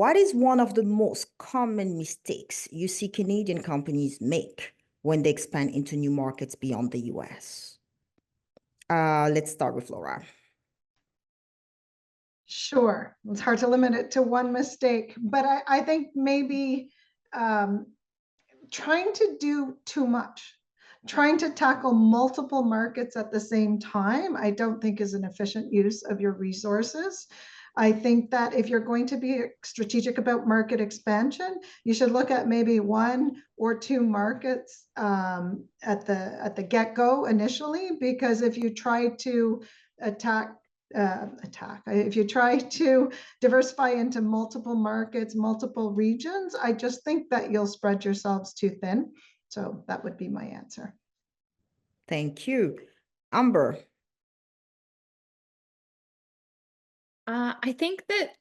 what is one of the most common mistakes you see Canadian companies make when they expand into new markets beyond the US? Let's start with Lora. Sure, it's hard to limit it to one mistake, but I think maybe trying to do too much, trying to tackle multiple markets at the same time, I don't think is an efficient use of your resources. I think that if you're going to be strategic about market expansion, you should look at maybe one or two markets at the get-go initially, because if you try to if you try to diversify into multiple markets, multiple regions, I just think that you'll spread yourselves too thin. So that would be my answer. Thank you. Amber. I think that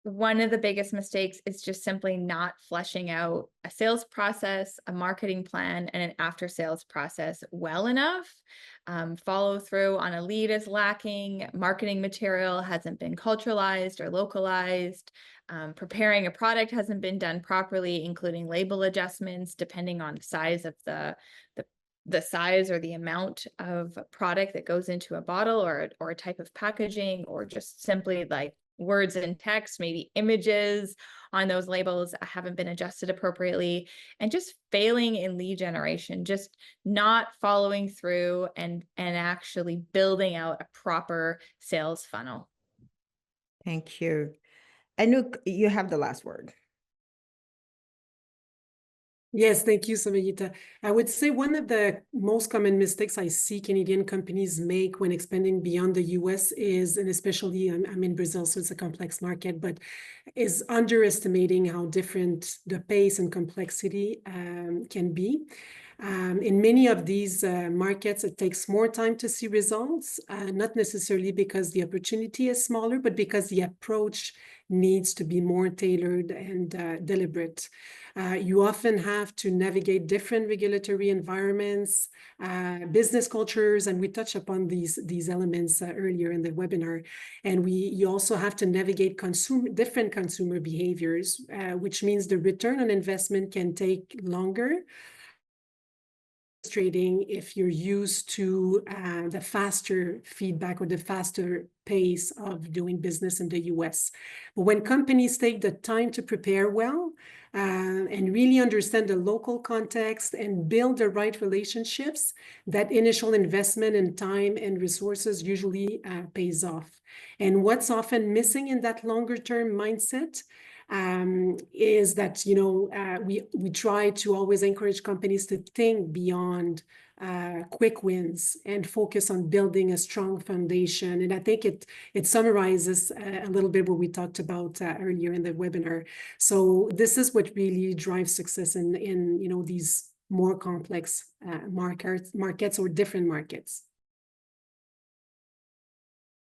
one of the biggest mistakes is just simply not fleshing out a sales process, a marketing plan, and an after-sales process well enough. Follow through on a lead is lacking. Marketing material hasn't been culturalized or localized. Preparing a product hasn't been done properly, including label adjustments, depending on the size of the size or the amount of product that goes into a bottle or a type of packaging, or just simply like words and text, maybe images on those labels haven't been adjusted appropriately, and just failing in lead generation, just not following through and actually building out a proper sales funnel. Thank you. Anouk, you have the last word. Yes, thank you, Samahita. I would say one of the most common mistakes I see Canadian companies make when expanding beyond the US is, and especially I'm in Brazil, so it's a complex market, but is underestimating how different the pace and complexity can be. In many of these markets, it takes more time to see results, not necessarily because the opportunity is smaller, but because the approach needs to be more tailored and deliberate. You often have to navigate different regulatory environments, business cultures, and we touched upon these elements earlier in the webinar. And you also have to navigate different consumer behaviors, which means the return on investment can take longer. If you're used to the faster feedback or the faster pace of doing business in the US. But when companies take the time to prepare well and really understand the local context and build the right relationships, that initial investment in time and resources usually pays off. And what's often missing in that longer term mindset is that, we try to always encourage companies to think beyond quick wins and focus on building a strong foundation. And I think it summarizes a little bit what we talked about earlier in the webinar. So this is what really drives success in these more complex markets or different markets.